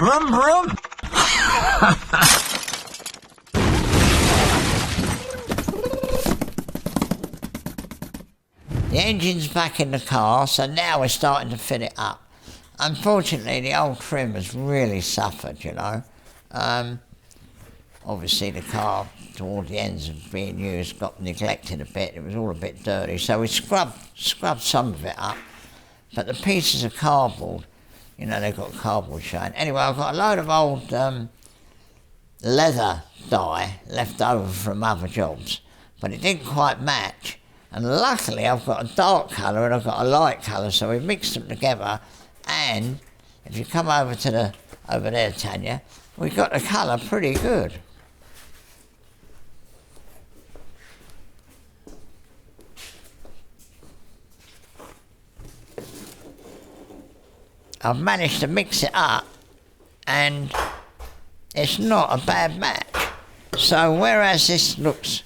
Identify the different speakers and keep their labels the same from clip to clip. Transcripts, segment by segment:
Speaker 1: Vroom, vroom. The engine's back in the car, so now we're starting to fit it up. Unfortunately, the old trim has really suffered, you know. Obviously, the car, toward the ends of being used, got neglected a bit. It was all a bit dirty, so we scrubbed some of it up. But the pieces of cardboard, you know, they've got cardboard showing. Anyway, I've got a load of old leather dye left over from other jobs, but it didn't quite match. And luckily, I've got a dark colour and I've got a light colour, so we mixed them together. And if you come over there, Tanya, we got the colour pretty good. I've managed to mix it up, and it's not a bad match. So whereas this looks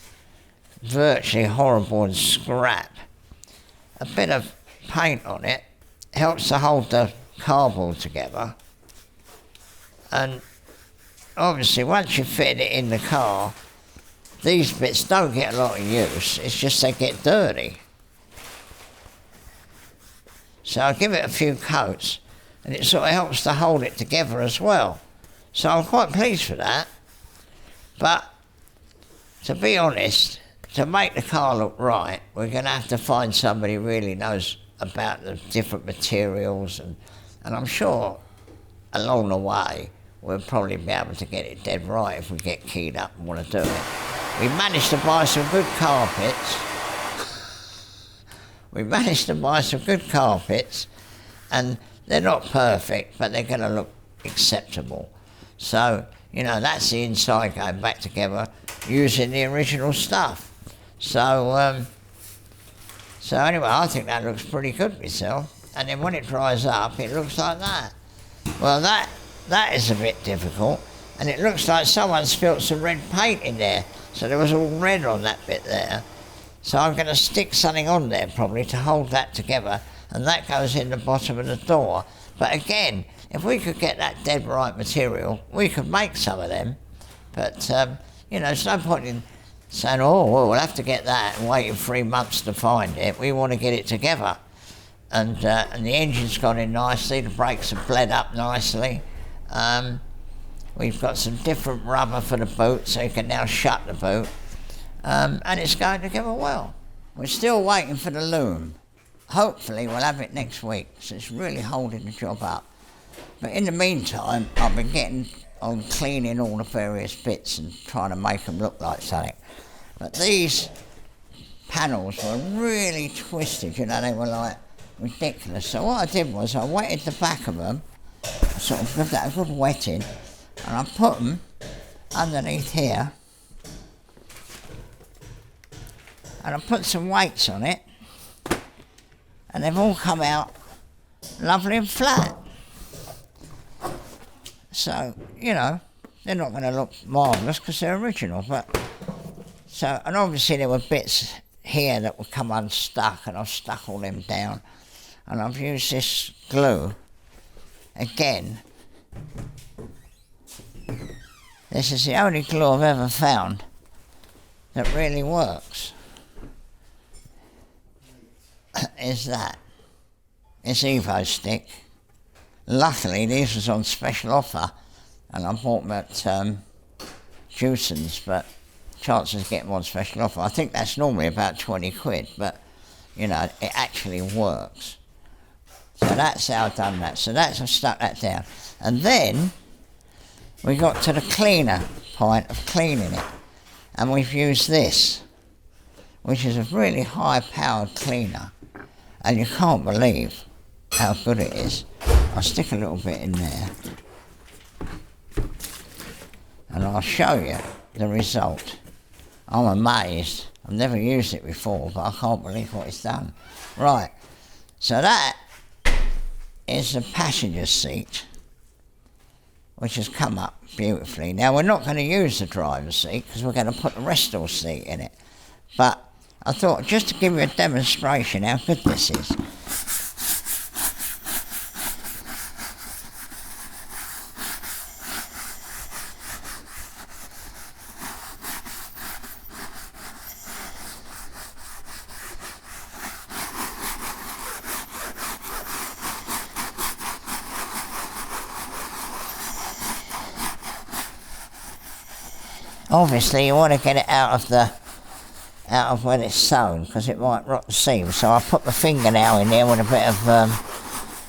Speaker 1: virtually horrible and scrap, a bit of paint on it helps to hold the cardboard together. And obviously once you fit it in the car, these bits don't get a lot of use, it's just they get dirty. So I give it a few coats, and it sort of helps to hold it together as well. So I'm quite pleased with that. But to be honest, to make the car look right, we're going to have to find somebody who really knows about the different materials, and I'm sure along the way we'll probably be able to get it dead right if we get keyed up and want to do it. We managed to buy some good carpets. And they're not perfect, but they're going to look acceptable. So, you know, that's the inside going back together using the original stuff. So anyway, I think that looks pretty good myself. And then when it dries up, it looks like that. Well, that is a bit difficult. And it looks like someone spilt some red paint in there. So there was all red on that bit there. So I'm going to stick something on there probably to hold that together. And that goes in the bottom of the door. But again, if we could get that dead right material, we could make some of them. But, you know, there's no point in saying, oh, well, we'll have to get that and waiting 3 months to find it. We want to get it together. And the engine's gone in nicely, the brakes have bled up nicely. We've got some different rubber for the boot, so you can now shut the boot. And it's going together well. We're still waiting for the loom. Hopefully we'll have it next week, so it's really holding the job up. But in the meantime, I've been getting on cleaning all the various bits and trying to make them look like something. But these panels were really twisted, you know, they were like ridiculous. So what I did was I wetted the back of them, sort of give that a good wetting, and I put them underneath here, and I put some weights on it, and they've all come out lovely and flat. So, you know, they're not going to look marvellous because they're original, but... So, and obviously there were bits here that would come unstuck, and I've stuck all them down. And I've used this glue, again. This is the only glue I've ever found that really works. Is that. It's Evo stick. Luckily these was on special offer and I bought them at Jewson's, but chances of getting one special offer, I think that's normally about 20 quid, but you know, it actually works. So that's how I've done that. So that's, I've stuck that down. And then we got to the cleaner point of cleaning it, and we've used this, which is a really high powered cleaner, and you can't believe how good it is. I'll stick a little bit in there and I'll show you the result. I'm amazed. I've never used it before, but I can't believe what it's done. Right, so that is the passenger seat, which has come up beautifully. Now we're not going to use the driver's seat because we're going to put the restore seat in it, but I thought just to give you a demonstration how good this is. Obviously you want to get it out of where it's sewn, because it might rot the seam. So I put my fingernail in there with a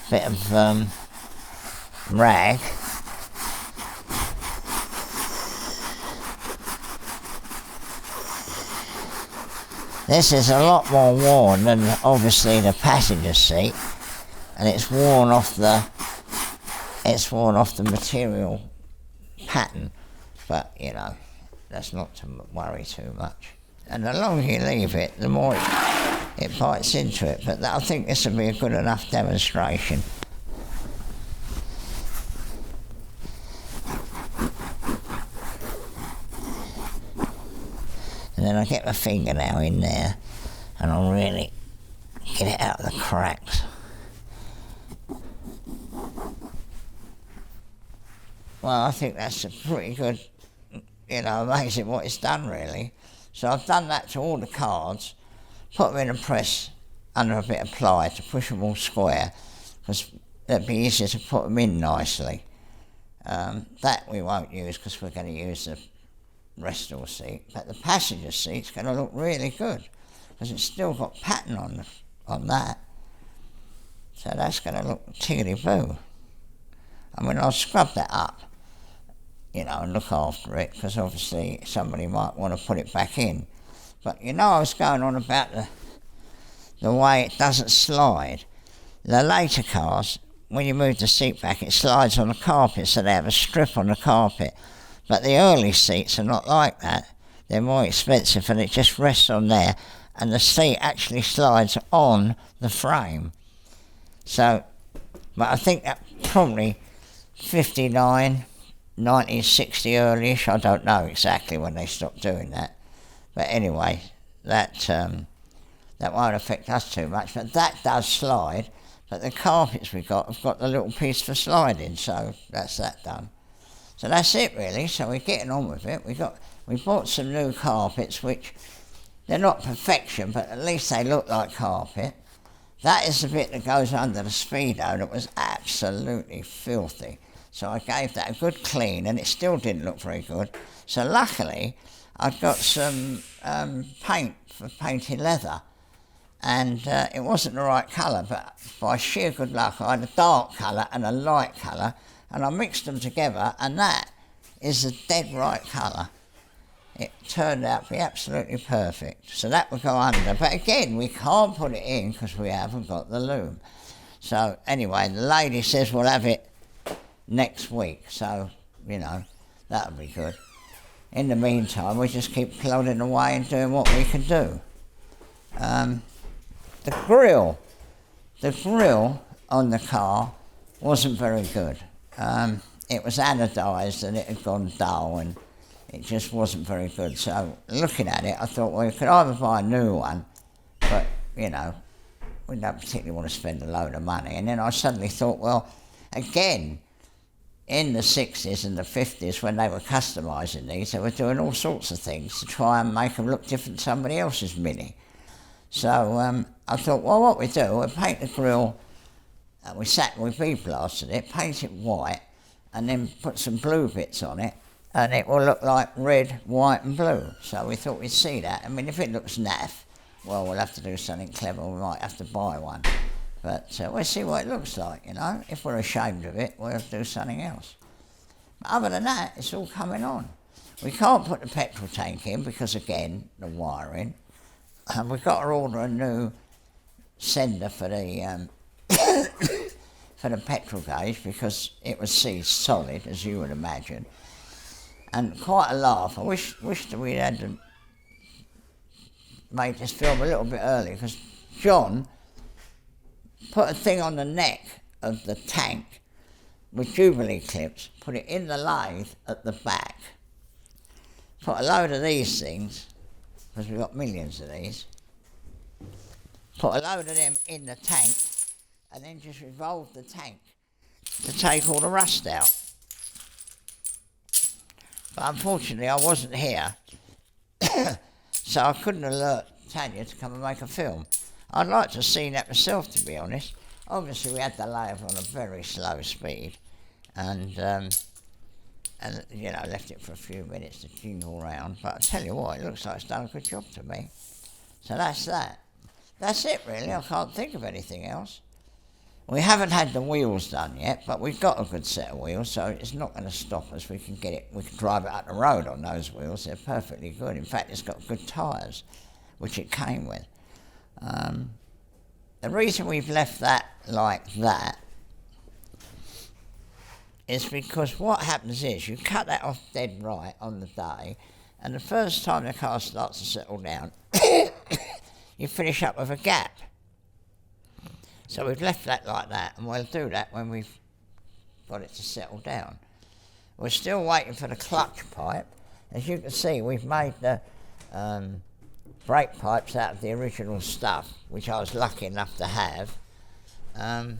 Speaker 1: bit of rag. This is a lot more worn than obviously the passenger seat, and it's worn off the material pattern, but you know, that's not to worry too much. And the longer you leave it, the more it bites into it, but I think this will be a good enough demonstration. And then I get my fingernail in there and I'll really get it out of the cracks. Well, I think that's a pretty good, you know, amazing what it's done really. So I've done that to all the cards, put them in a press under a bit of ply to push them all square, because it'd be easier to put them in nicely. That we won't use because we're going to use the restore seat, but the passenger seat's going to look really good because it's still got pattern on that. So that's going to look tiggly-boo. I mean, I'll scrub that up, you know, and look after it, because obviously somebody might want to put it back in. But you know, I was going on about the way it doesn't slide. The later cars, when you move the seat back, it slides on the carpet, so they have a strip on the carpet. But the early seats are not like that. They're more expensive, and it just rests on there, and the seat actually slides on the frame. So, but I think that probably 59, 1960 early-ish, I don't know exactly when they stopped doing that. But anyway, that won't affect us too much, but that does slide. But the carpets we got have got the little piece for sliding, so that's that done. So that's it really, so we're getting on with it. We bought some new carpets, which they're not perfection, but at least they look like carpet. That is the bit that goes under the speedo that was absolutely filthy. So I gave that a good clean, and it still didn't look very good. So luckily, I've got some paint for painting leather, and it wasn't the right colour, but by sheer good luck I had a dark colour and a light colour, and I mixed them together, and that is the dead right colour. It turned out to be absolutely perfect. So that will go under, but again, we can't put it in because we haven't got the loom. So anyway, the lady says we'll have it next week, so, you know, that'll be good. In the meantime, we just keep plodding away and doing what we can do. The grill on the car wasn't very good. It was anodised and it had gone dull, and it just wasn't very good. So looking at it, I thought, well, you could either buy a new one, but, you know, we don't particularly want to spend a load of money. And then I suddenly thought, well, again, in the 60s and the 50s, when they were customising these, they were doing all sorts of things to try and make them look different to somebody else's Mini. So I thought, well, what we do, we'll paint the grille, we bead-blasted it, paint it white, and then put some blue bits on it, and it will look like red, white and blue. So we thought we'd see that. I mean, if it looks naff, well, we'll have to do something clever, we might have to buy one. But we'll see what it looks like, you know. If we're ashamed of it, we'll do something else. But other than that, it's all coming on. We can't put the petrol tank in because, again, the wiring. And we've got to order a new sender for the for the petrol gauge, because it was seized solid, as you would imagine. And quite a laugh. I wish that we had made this film a little bit earlier, because John put a thing on the neck of the tank with Jubilee clips, put it in the lathe at the back, put a load of these things, because we've got millions of these, put a load of them in the tank, and then just revolve the tank to take all the rust out. But unfortunately I wasn't here, so I couldn't alert Tanya to come and make a film. I'd like to have seen that myself, to be honest. Obviously we had the lathe on a very slow speed, and and you know, left it for a few minutes to jingle round. But I tell you what, it looks like it's done a good job to me. So that's that. That's it really. I can't think of anything else. We haven't had the wheels done yet, but we've got a good set of wheels, so it's not going to stop us. We can drive it up the road on those wheels. They're perfectly good. In fact, it's got good tyres, which it came with. The reason we've left that like that is because what happens is you cut that off dead right on the day, and the first time the car starts to settle down, you finish up with a gap. So we've left that like that, and we'll do that when we've got it to settle down. We're still waiting for the clutch pipe. As you can see, we've made the brake pipes out of the original stuff, which I was lucky enough to have. And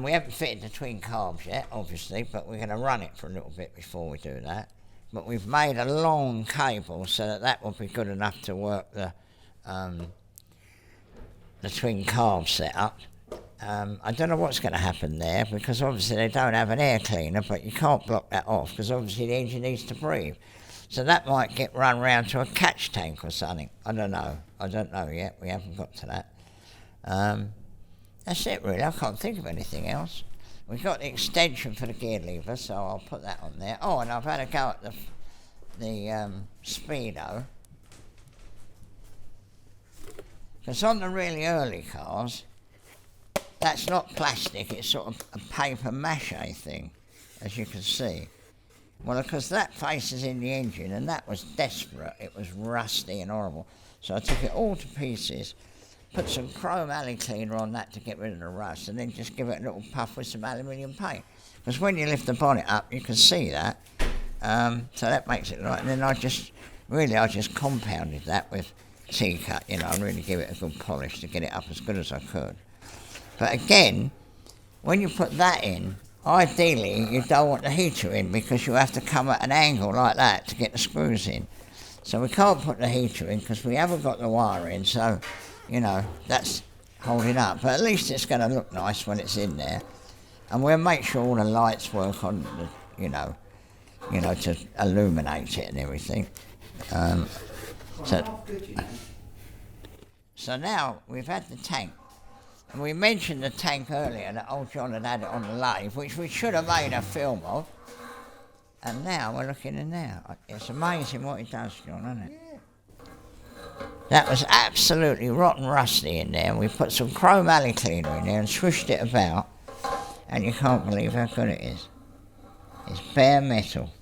Speaker 1: we haven't fitted the twin carbs yet, obviously, but we're going to run it for a little bit before we do that. But we've made a long cable so that will be good enough to work the twin carb setup. I don't know what's going to happen there, because obviously they don't have an air cleaner, but you can't block that off because obviously the engine needs to breathe. So that might get run round to a catch tank or something. I don't know yet. We haven't got to that. That's it really. I can't think of anything else. We've got the extension for the gear lever, so I'll put that on there. Oh, and I've had a go at the speedo. Because on the really early cars, that's not plastic, it's sort of a paper mache thing, as you can see. Well, because that faces in the engine, and that was desperate. It was rusty and horrible. So I took it all to pieces, put some chrome alley cleaner on that to get rid of the rust, and then just give it a little puff with some aluminium paint. Because when you lift the bonnet up, you can see that. So that makes it right. And then I just compounded that with T-cut, you know, and really give it a good polish to get it up as good as I could. But again, when you put that in, ideally you don't want the heater in, because you have to come at an angle like that to get the screws in. So we can't put the heater in because we haven't got the wire in, so, you know, that's holding up. But at least it's going to look nice when it's in there. And we'll make sure all the lights work on the, you know, to illuminate it and everything. So now we've had the tank, and we mentioned the tank earlier that old John had it on the lathe, which we should have made a film of, and now we're looking in there. It's amazing what he does, John, isn't it? Yeah. That was absolutely rotten rusty in there, and we put some chrome alley cleaner in there and swished it about, and you can't believe how good it is. It's bare metal.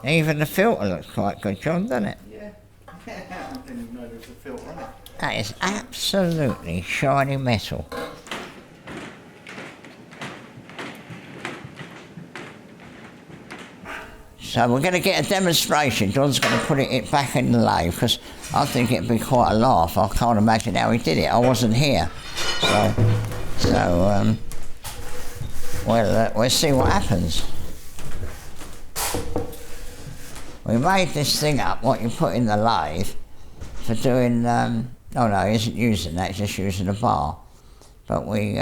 Speaker 1: Even the filter looks quite good, John, doesn't it?
Speaker 2: Yeah. I didn't even know there was a filter on it.
Speaker 1: That is absolutely shiny metal. So we're going to get a demonstration. John's going to put it back in the lathe, because I think it'd be quite a laugh. I can't imagine how he did it. I wasn't here. So we'll see what happens. We made this thing up, what you put in the lathe, for doing, oh no, he isn't using that, he's just using a bar. But we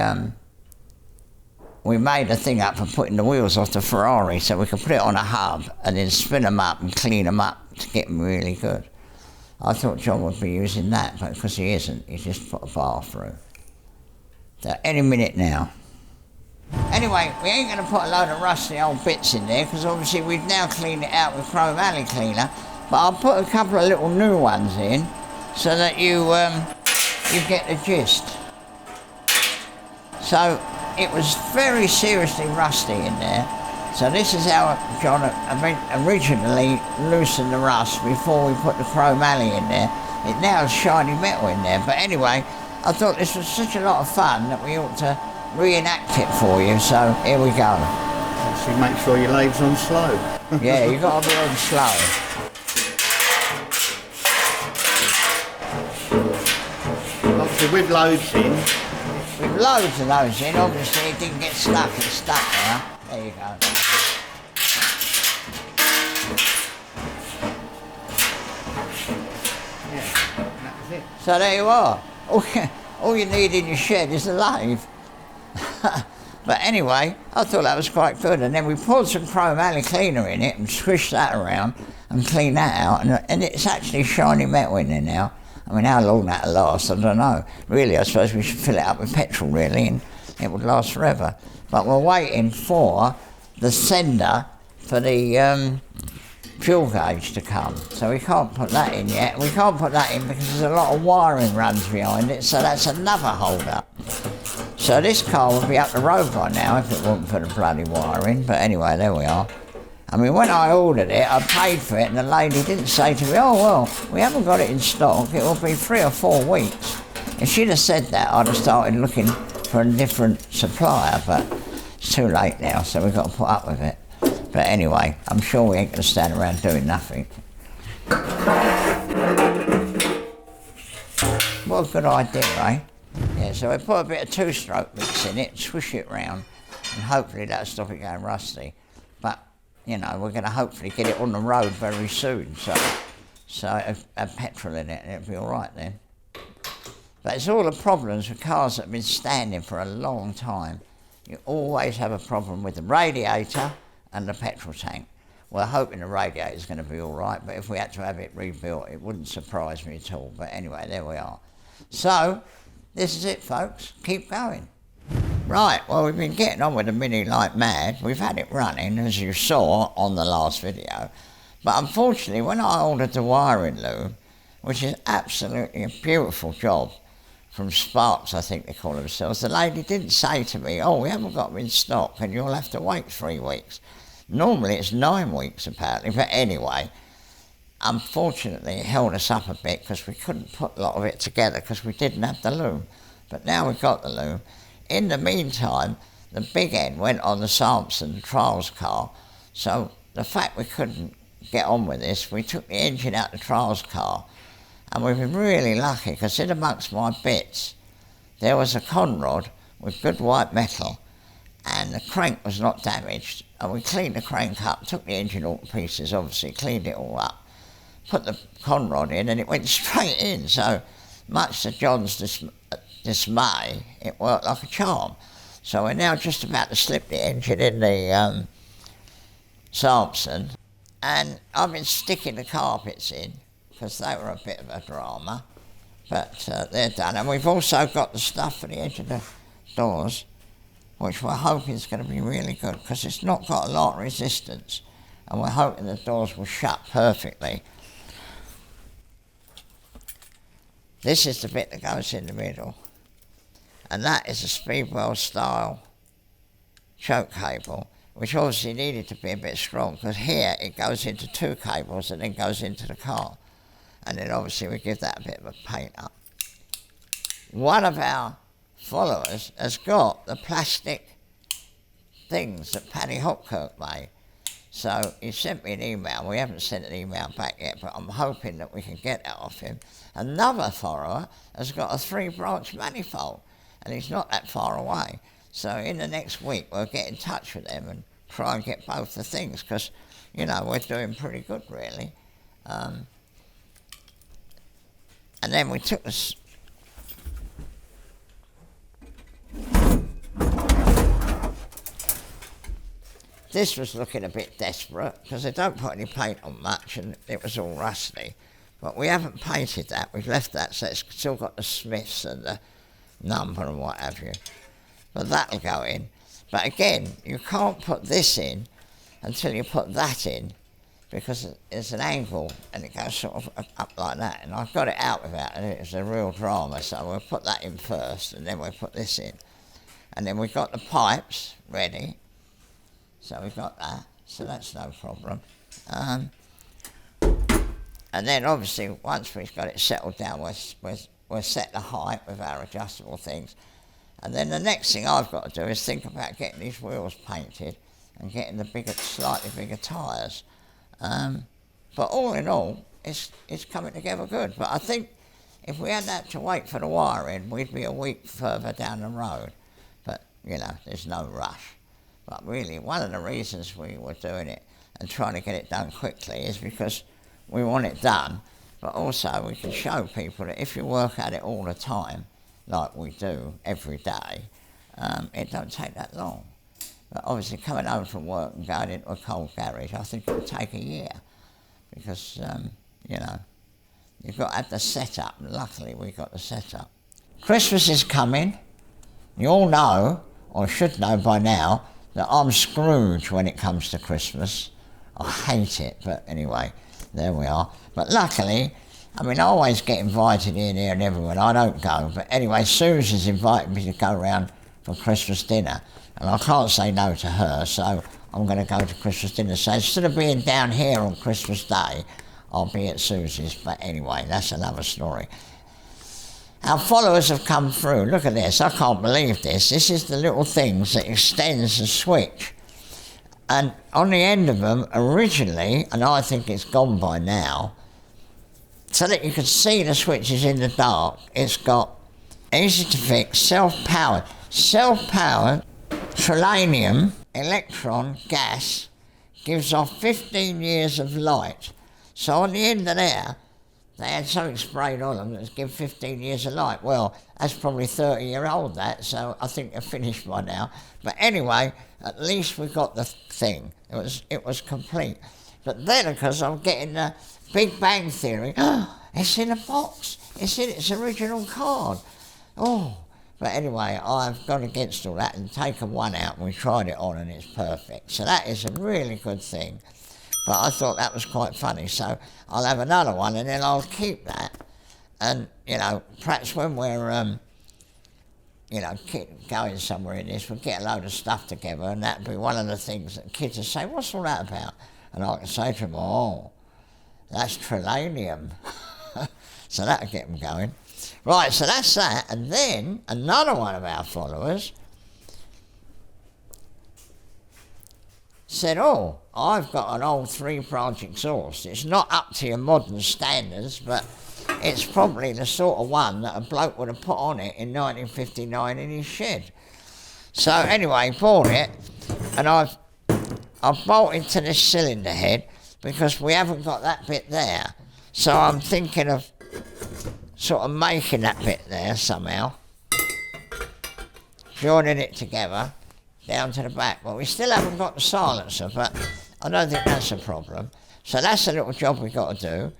Speaker 1: made a thing up for putting the wheels off the Ferrari, so we could put it on a hub and then spin them up and clean them up to get them really good. I thought John would be using that, but because he isn't, he's just put a bar through. So any minute now. Anyway, we ain't going to put a load of rusty old bits in there, because obviously we've now cleaned it out with chrome alley cleaner, but I'll put a couple of little new ones in so that you get the gist. So it was very seriously rusty in there, so this is how John originally loosened the rust before we put the chrome alley in there. It now has shiny metal in there, but anyway, I thought this was such a lot of fun that we ought to reenact it for you, so here we go.
Speaker 2: So make sure your lathe's on slow.
Speaker 1: Yeah, you've got to be on slow.
Speaker 2: Obviously with loads in.
Speaker 1: With loads of those in, obviously it didn't get stuck, it's stuck now. There you go.
Speaker 2: Yeah, that was it.
Speaker 1: So there you are. All you need in your shed is a lathe. But anyway, I thought that was quite good. And then we poured some chromoly cleaner in it and swished that around and cleaned that out. And it's actually shiny metal in there now. I mean, how long that'll last, I don't know. Really, I suppose we should fill it up with petrol, really, and it would last forever. But we're waiting for the sender for the fuel gauge to come. So we can't put that in yet. We can't put that in because there's a lot of wiring runs behind it, so that's another hold-up. So this car would be up the road by now if it wasn't for the bloody wiring. But anyway, there we are. I mean, when I ordered it, I paid for it, and the lady didn't say to me, oh, well, we haven't got it in stock. It will be 3 or 4 weeks. If she'd have said that, I'd have started looking for a different supplier, but it's too late now, so we've got to put up with it. But anyway, I'm sure we ain't going to stand around doing nothing. What a good idea, eh? Yeah, so we put a bit of 2-stroke mix in it, swish it round, and hopefully that'll stop it going rusty. But, you know, we're going to hopefully get it on the road very soon, so have petrol in it, and it'll be all right then. But it's all the problems with cars that have been standing for a long time. You always have a problem with the radiator and the petrol tank. We're hoping the radiator's going to be all right, but if we had to have it rebuilt, it wouldn't surprise me at all. But anyway, there we are. So, this is it, folks. Keep going. Right, well, we've been getting on with the Mini like mad. We've had it running, as you saw on the last video. But unfortunately, when I ordered the wiring loom, which is absolutely a beautiful job, from Sparks, I think they call themselves, the lady didn't say to me, oh, we haven't got them in stock and you'll have to wait 3 weeks. Normally it's 9 weeks, apparently, but anyway, unfortunately it held us up a bit because we couldn't put a lot of it together because we didn't have the loom. But now we've got the loom. In the meantime, the big end went on the Sampson trials car, so the fact we couldn't get on with this, we took the engine out the trials car, and we've been really lucky because in amongst my bits there was a conrod with good white metal and the crank was not damaged, and we cleaned the crank up, took the engine all to pieces, obviously cleaned it all up, put the conrod in, and it went straight in. So much to John's dismay, it worked like a charm. So we're now just about to slip the engine in the Sampson, and I've been sticking the carpets in because they were a bit of a drama, but they're done. And we've also got the stuff for the edge of the doors, which we're hoping is going to be really good because it's not got a lot of resistance, and we're hoping the doors will shut perfectly. This is the bit that goes in the middle, and that is a Speedwell style choke cable, which obviously needed to be a bit strong because here it goes into 2 cables and then goes into the car, and then obviously we give that a bit of a paint up. One of our followers has got the plastic things that Paddy Hopkirk made, so he sent me an email. We haven't sent an email back yet, but I'm hoping that we can get that off him. Another follower has got a 3-branch manifold, and he's not that far away, so in the next week we'll get in touch with them and try and get both the things, because, you know, we're doing pretty good, really. And then we took this. This was looking a bit desperate because they don't put any paint on much and it was all rusty. But we haven't painted that, we've left that, so it's still got the Smiths and the number and what have you. But that'll go in. But again, you can't put this in until you put that in, because it's an angle and it goes sort of up like that. And I've got it out without it, it's a real drama, so we'll put that in first and then we'll put this in. And then we've got the pipes ready, so we've got that, so that's no problem. And then obviously once we've got it settled down, we'll set the height with our adjustable things. And then the next thing I've got to do is think about getting these wheels painted and getting the bigger, slightly bigger tyres. But all in all, it's coming together good. But I think if we hadn't had to wait for the wiring, we'd be a week further down the road. But, you know, there's no rush. But really, one of the reasons we were doing it and trying to get it done quickly is because we want it done, but also we can show people that if you work at it all the time, like we do every day, it don't take that long. But obviously coming home from work and going into a cold garage, I think it would take a year because, you know, you've got to have the setup. Luckily we got the setup. Christmas is coming. You all know, or should know by now, that I'm Scrooge when it comes to Christmas. I hate it, but anyway, there we are. But luckily, I mean, I always get invited in here and everywhere. I don't go, but anyway, Susie's invited me to go round for Christmas dinner, and I can't say no to her, so I'm going to go to Christmas dinner. So instead of being down here on Christmas Day, I'll be at Susie's. But anyway, that's another story. Our followers have come through. Look at this. I can't believe this. This is the little things that extends the switch. And on the end of them, originally, and I think it's gone by now, so that you can see the switches in the dark, it's got easy to fix, self-powered. Self-powered trillanium electron gas gives off 15 years of light. So on the end of there, they had something sprayed on them that's given 15 years of light. Well, that's probably 30-year-old that, so I think they're finished by now. But anyway, at least we got the thing. It was complete. But then, because I'm getting the Big Bang Theory, it's in a box. It's in its original card. Oh, but anyway, I've gone against all that and taken one out and we tried it on and it's perfect. So that is a really good thing. But I thought that was quite funny, so I'll have another one and then I'll keep that. And, you know, perhaps when we're, you know, going somewhere in this, we'll get a load of stuff together and that'll be one of the things that kids will say, what's all that about? And I can say to them, oh, that's trillanium. So that'll get them going. Right, so that's that. And then another one of our followers said, oh, I've got an old 3-branch exhaust. It's not up to your modern standards, but it's probably the sort of one that a bloke would have put on it in 1959 in his shed. So anyway, bought it, and I've bolted to this cylinder head because we haven't got that bit there. So I'm thinking of sort of making that bit there somehow, joining it together down to the back. Well, we still haven't got the silencer, but I don't think that's a problem. So that's a little job we've got to do.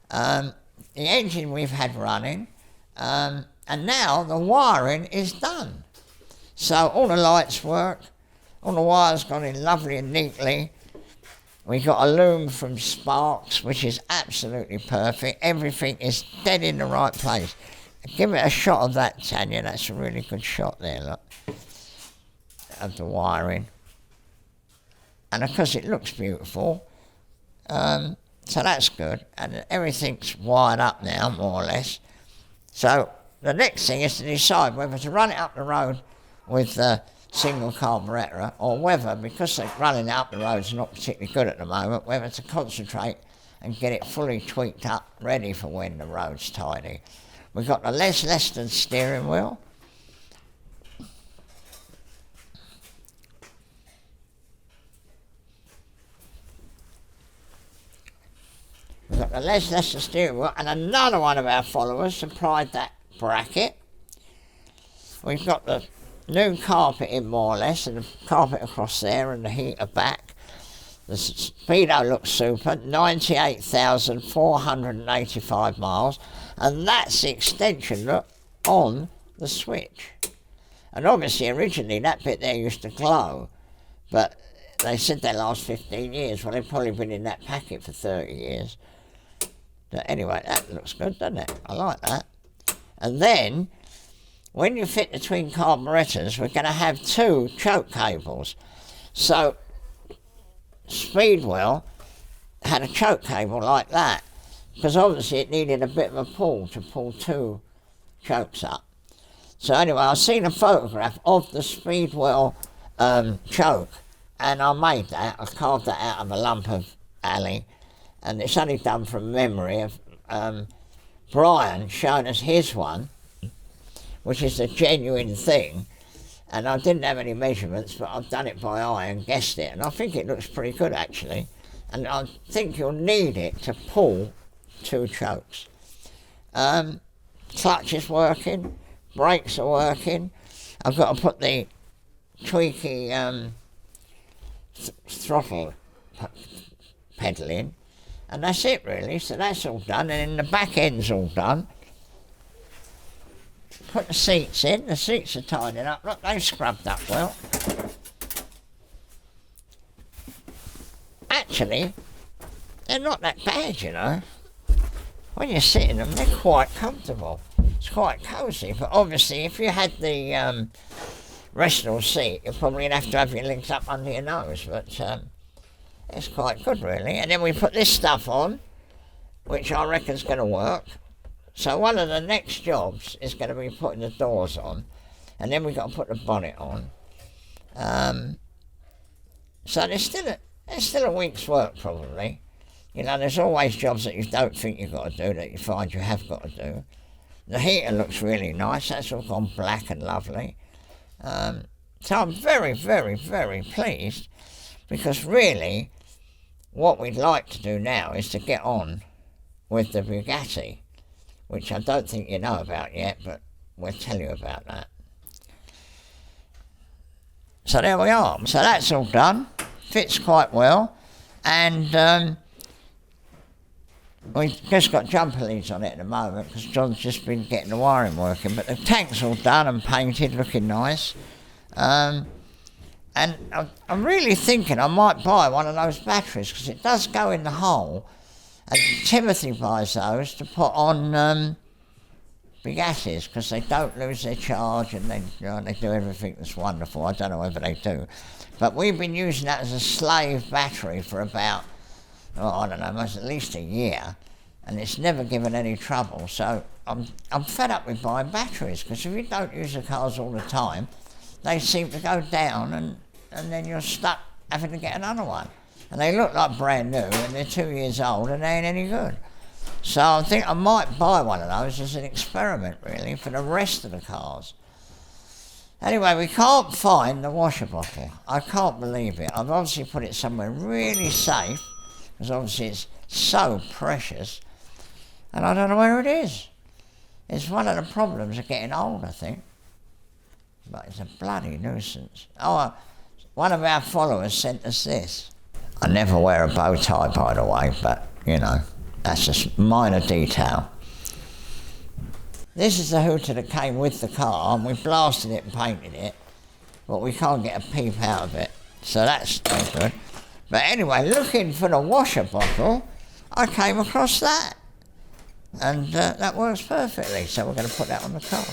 Speaker 1: The engine we've had running, and now the wiring is done. So all the lights work, all the wires gone in lovely and neatly. We got a loom from Sparks, which is absolutely perfect. Everything is dead in the right place. Give it a shot of that, Tanya. That's a really good shot there, look, of the wiring. And of course it looks beautiful. So that's good. And everything's wired up now, more or less. So the next thing is to decide whether to run it up the road with the single carburettor, or whether, because they're running it up the road is not particularly good at the moment, whether to concentrate and get it fully tweaked up, ready for when the road's tidy. We've got the Les Leston steering wheel. We've got the Les Leston steering wheel, and another one of our followers supplied that bracket. We've got the new carpet in, more or less, and the carpet across there and the heater back. The speedo looks super, 98,485 miles, and that's the extension, look, on the switch. And obviously originally that bit there used to glow, but they said they last 15 years. Well, they've probably been in that packet for 30 years. But anyway, that looks good, doesn't it? I like that. And then, when you fit the twin carburettors, we're going to have 2 choke cables. So, Speedwell had a choke cable like that, because obviously it needed a bit of a pull to pull 2 chokes up. So anyway, I've seen a photograph of the Speedwell choke, and I made that. I carved that out of a lump of alley, and it's only done from memory of Brian showing us his one, which is a genuine thing, and I didn't have any measurements, but I've done it by eye and guessed it, and I think it looks pretty good actually, and I think you'll need it to pull 2 chokes. Clutch is working, brakes are working, I've got to put the tweaky throttle pedal in, and that's it really. So that's all done, and then the back end's all done. Put the seats in. The seats are tidying up. Look, they've scrubbed up well. Actually, they're not that bad, you know. When you sit in them, they're quite comfortable. It's quite cosy, but obviously if you had the restful seat, you're probably going to have your legs up under your nose, but it's quite good really. And then we put this stuff on, which I reckon's going to work. So one of the next jobs is going to be putting the doors on, and then we've got to put the bonnet on. So there's still a week's work probably. You know, there's always jobs that you don't think you've got to do that you find you have got to do. The heater looks really nice. That's all gone black and lovely. So I'm very, very, very pleased, because really what we'd like to do now is to get on with the Bugatti, which I don't think you know about yet, but we'll tell you about that. So there we are. So that's all done. Fits quite well. And we've just got jumper leads on it at the moment because John's just been getting the wiring working, but the tank's all done and painted, looking nice. And I'm really thinking I might buy one of those batteries, because it does go in the hole, and Timothy buys those to put on Bugattis, because they don't lose their charge, and they do everything that's wonderful. I don't know whether they do, but we've been using that as a slave battery for about, I don't know, at least a year, and it's never given any trouble. So I'm fed up with buying batteries, because if you don't use the cars all the time, they seem to go down, and then you're stuck having to get another one. And they look like brand new, and they're 2 years old, and they ain't any good. So I think I might buy one of those as an experiment, really, for the rest of the cars. Anyway, we can't find the washer bottle. I can't believe it. I've obviously put it somewhere really safe, because obviously it's so precious, and I don't know where it is. It's one of the problems of getting old, I think. But it's a bloody nuisance. Oh, one of our followers sent us this. I never wear a bow tie, by the way, but, you know, that's a minor detail. This is the hooter that came with the car, and we blasted it and painted it, but we can't get a peep out of it, so that's no good. But anyway, looking for the washer bottle, I came across that, and that works perfectly, so we're going to put that on the car.